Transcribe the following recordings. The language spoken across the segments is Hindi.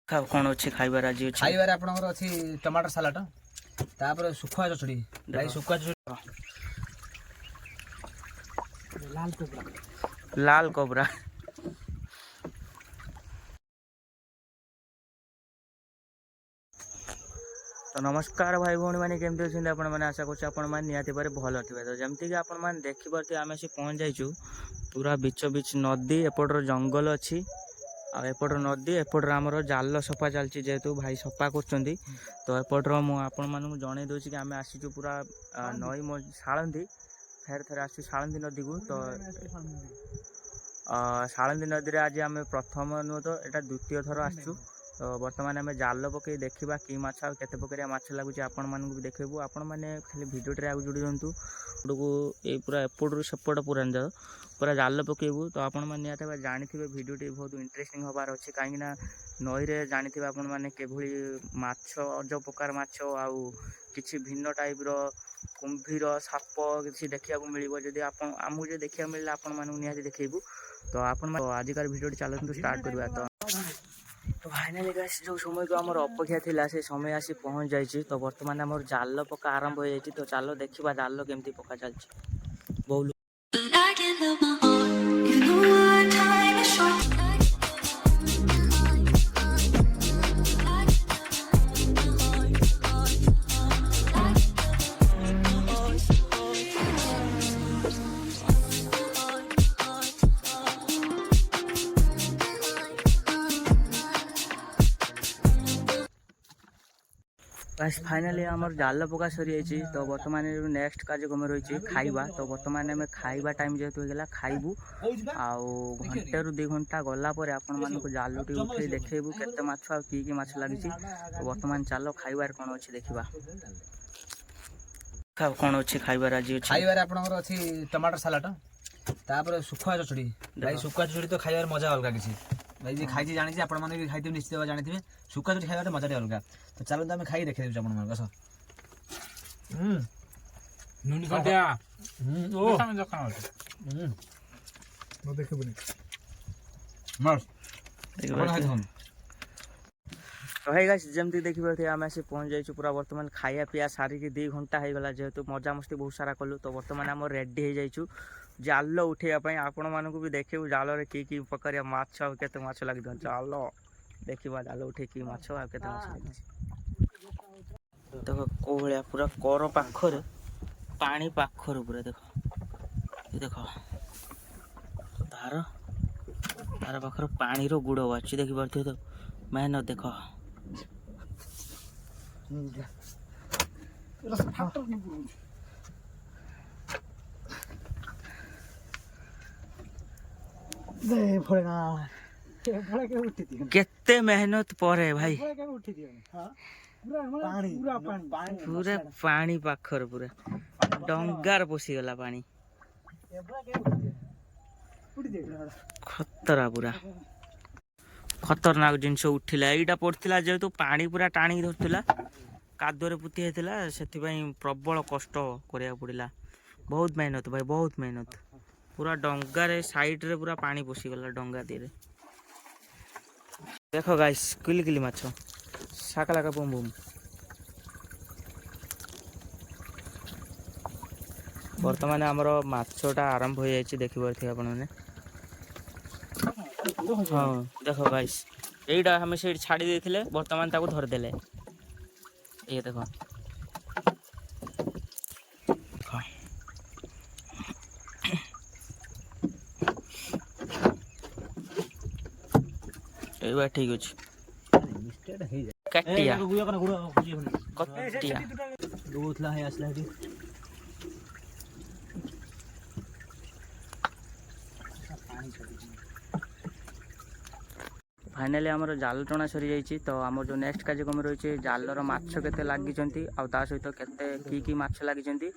कौन अच्छे खाइबार आज अच्छे खाइबार आपनकर अछि टमाटर सलाड तापर सुखुआ चचड़ी भाई सुखुआ चचड़ी लाल कोबरा तो नमस्कार भाई भौणी मैंने केमती अच्छे आपण मैंने आशा कर निहाती भाव भल थे तो जमती आपण मैंने देखिपे आम आसी पहुँच जाइचु पूरा बीच बीच नदी एपटर जंगल अच्छी एपटर नदी एपटर आमर जाल सफा चलती जेहेतु भाई सफा कर तो एपटर आपण मानक जन दूसरी कि आम आसीचु पूरा नई शाळंदी फेर थे आसू शाळंदी नदी को तो शाळंदी नदी रे आज आम प्रथम नुह तो यहाँ द्वितीय थर आसचु तो बर्तमान आम जाल पकई देखा कि माछ आ केते प्रकार माछ लगुच आपण मानक भी देखबू आपण मैंने खाली भिडियोटे आगे जोड़ी दिंतु को ये पूरा एपटू सेपट पूरा पूरा जाल पकेबू तो आपण मैंने निहत जानी भिडियोटी बहुत इंटरेस्टिंग हबार अच्छे कहीं नई रे जानी आपण मैंने केभली माछ अजब प्रकार माछ आउ किछि भिन्न टाइप रो कुंभीर साप किसी देखा मिल जदि आमको जो देखा मिलला आपण मानक निहत देखबू तो आपण आजिकार भिडियोटी चलतु स्टार्ट करवा तो फाइनाली गाइस जो समय को आमर अपेक्षा थिला से समय आसी पहुँच जाइए तो बर्तमान आमर जाल पका आरंभ हो जाइए तो चलो देखा जाल केमती पका चलती बहुत बस फाइनाली आमर जाल पका सरी जाइए तो बर्तमान नेक्स्ट कार्यक्रम रही खाइबा तो बर्तमान आम खाइबा टाइम जेहेतु होगा खाइबू आउ घंटे रु 2 घंटा गला आपण मानक जाल टी उठे देखबू केते माछ आ की माछ लगी तो बर्तमान चलो खाइबार कौन अच्छे देखा कौन अच्छे खाइबार आज खाइबार आपनकर अछि टमाटर सलाड तापर सुखुआ चचड़ी भाई सुखुआ चचड़ी तो खाइबार मजा अलग किसी भाई जी खाई जानी आपण मैंने भी खाई निश्चित जानी सुखुआ चचड़ी खाइबार मजा अलग तो चलो तो आम खाई देखे देछु आपण मन बस नुनी खटिया ओ सामने जखा न देखबनी मस्त देखबो खाइ हम तो है गाइस जमती देखिए आम आसी पहुँच जाइए पूरा बर्तमान खाया पिया सारिकी 2 घंटा हो गला जेहेतु मजा मस्ती बहुत सारा कलु तो बर्तमान आम रेडी हो जाइए जाल उठेबाई आपण मानक भी देखू जाल कि प्रकार माछ केते माछ लगी जाल देखा जाल उठे कि माछ आ केते माछ लगी देख को भाया पूरा कर पाखर पानी पाखर पूरा देख देख तार तार पाखर पानी रो गुड़ अच्छी देखी पार्थ तो मेहनत देख केते मेहनत पर भाई पूरा पानी पाखर पूरा डंगार पशिगला पानी खतरा पूरा खतरनाक जिनस उठिला एटा पड़ता जेहेतु पानी पूरा टाणी धरला कादुरे पुती होता से प्रबल कष्ट करा पड़ा बहुत मेहनत भाई बहुत मेहनत पूरा डंगार साइड रे पूरा पानी पशिगला डंगा दी देख गाइस किली किली माछ साकालाका बुम बुम बर्तमान आमर माछटा आरंभ हो जाए देखी पारे आपण मैंने हाँ देख गाइस यहीटा हमें से छाड़ी देते बर्तमान ताको धरदेले ये देख ये ठीक अच्छे कटिया फाइनाली आमर जाल टणा सरी जाइए तो आम जो नेक्स्ट कार्यक्रम रही जालर माछ केते लगी सहित केते की माछ लगी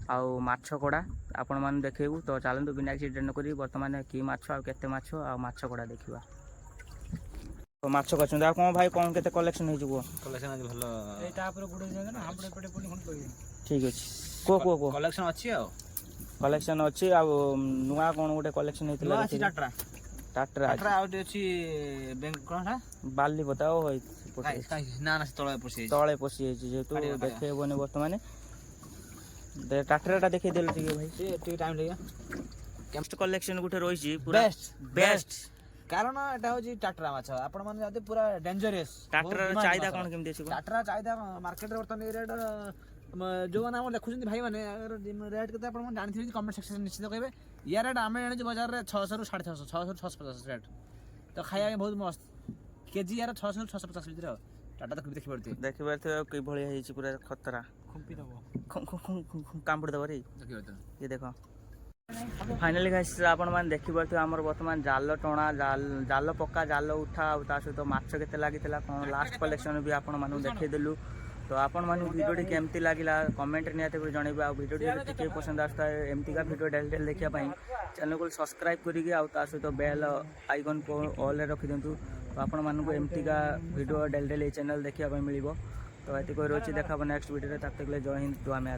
आउ माछ कड़ा आपण मैंने देखू तो चलतु बिना एक्सीडेंट करी बर्तमान की माछ आ केते माछ आ माछ कड़ा देखा तो माछ कछन आ कोन भाई कोन केते कलेक्शन हो कलेक्शन आज भलो एटा ऊपर गुड जागा ना आपड़े पटे पटे कोन कहि ठीक अछि को कलेक्शन अछि आ कलेक्शन अछि आ नुआ कोन गोटे कलेक्शन हेतिला टाटा ଟାଟରା ଟାଟରା ଆଉ ଗୋଟେ ଅଛି କଣ ବାଲି ପତା ଓ ହୋଇ ନା ନା ସେ ତଳେ ପଶି ତଳେ ପଶି ଯାଇଛି ଯେହେତୁ ଦେଖେଇ ହବନି ବର୍ତ୍ତମାନ। ଟାଟରାଟା ଦେଖେଇ ଦେଲୁ ଟିକେ ଭାଇ। ସେ ଟିକେ ଟାଇମ୍ ଲାଗିବ। କେମିତି କଲେକ୍ସନ ଗୋଟେ ରହିଛି ପୁରା ବେଷ୍ଟ ବେଷ୍ଟ। କାରଣ ଏଟା ହଉଛି ଟାଟରା ମାଛ ଆପଣ ମାନେ ଯଦି ପୁରା ଡେଞ୍ଜରିୟସ୍। ଟାଟରାର ଚାହିଦା କଣ କେମିତି ଅଛି? ଟାଟରା ଚାହିଦା ମାର୍କେଟରେ ବର୍ତ୍ତମାନ ଏ ରେଟ୍ ଯୋଉମାନେ ଆମର ଦେଖୁଛନ୍ତି ଭାଇମାନେ ରେଟ୍ କେତେ ଆପଣ ଜାଣିଥିବେ କମେଣ୍ଟ ସେକ୍ସନ ନିଶ୍ଚିତ କହିବେ। ୟା ରେଟ୍ ଆମେ ଜାଣିଛୁ ବଜାରରେ 600 ରୁ 650, 600 ରୁ 650 ରେଟ୍। ତ ଖାଇବା ପାଇଁ ବହୁତ ମସ୍ତ। କେଜି ୟାର 600 ରୁ 650 ଭିତରେ ଆଉ ଟାଟା ତ ଦେଖିପାରୁଥିବେ। ଦେଖିପାରୁଥିବେ କିଭଳି ହେଇଛି ପୁରା ଖତରା। ଖୁମ୍ପି ଦବ କାମୁଡ଼ି ଦେବ ରେ ଦେଖିପାରୁଥିବେ। ଇଏ ଦେଖ। ଫାଇନାଲି ଗାଇସ୍ ଆପଣମାନେ ଦେଖିପାରୁଥିବେ ଆମର ବର୍ତ୍ତମାନ ଜାଲ ଟଣା ଜାଲ ପକା ଜାଲ ଉଠା ଆଉ ତା ସହିତ ମାଛ କେତେ ଲାଗିଥିଲା କ'ଣ ଲାଷ୍ଟ କଲେକ୍ସନ ବି ଆପଣମାନଙ୍କୁ ଦେଖେଇଦେଲୁ। ତ ଆପଣମାନଙ୍କୁ ଭିଡ଼ିଓଟି କେମିତି ଲାଗିଲା କମେଣ୍ଟରେ ନିହାତି ଭାବେ ଜଣାଇବେ। ଆଉ ଭିଡ଼ିଓଟି ଯଦି ଟିକେ ପସନ୍ଦ ଆସୁଥାଏ ଏମିତିକା ଭିଡ଼ିଓ ଡେଲି ଡେଲି ଦେଖିବା ପାଇଁ ଚ୍ୟାନେଲକୁ ସବସ୍କ୍ରାଇବ୍ କରିକି ଆଉ ତା ସହିତ ବେଲ୍ ଆଇକନ୍କୁ ଅଲ୍ରେ ରଖିଦିଅନ୍ତୁ। ତ ଆପଣମାନଙ୍କୁ ଏମିତିକା ଭିଡ଼ିଓ ଡେଲି ଡେଲି ଏଇ ଚ୍ୟାନେଲ୍ ଦେଖିବା ପାଇଁ ମିଳିବ। ତ ଏତିକି ରହୁଛି ଦେଖା ହେବ ନେକ୍ସଟ ଭିଡ଼ିଓରେ। ତାକୁ ଜୟ ହିନ୍ଦ, ଦୁଆ ମେ।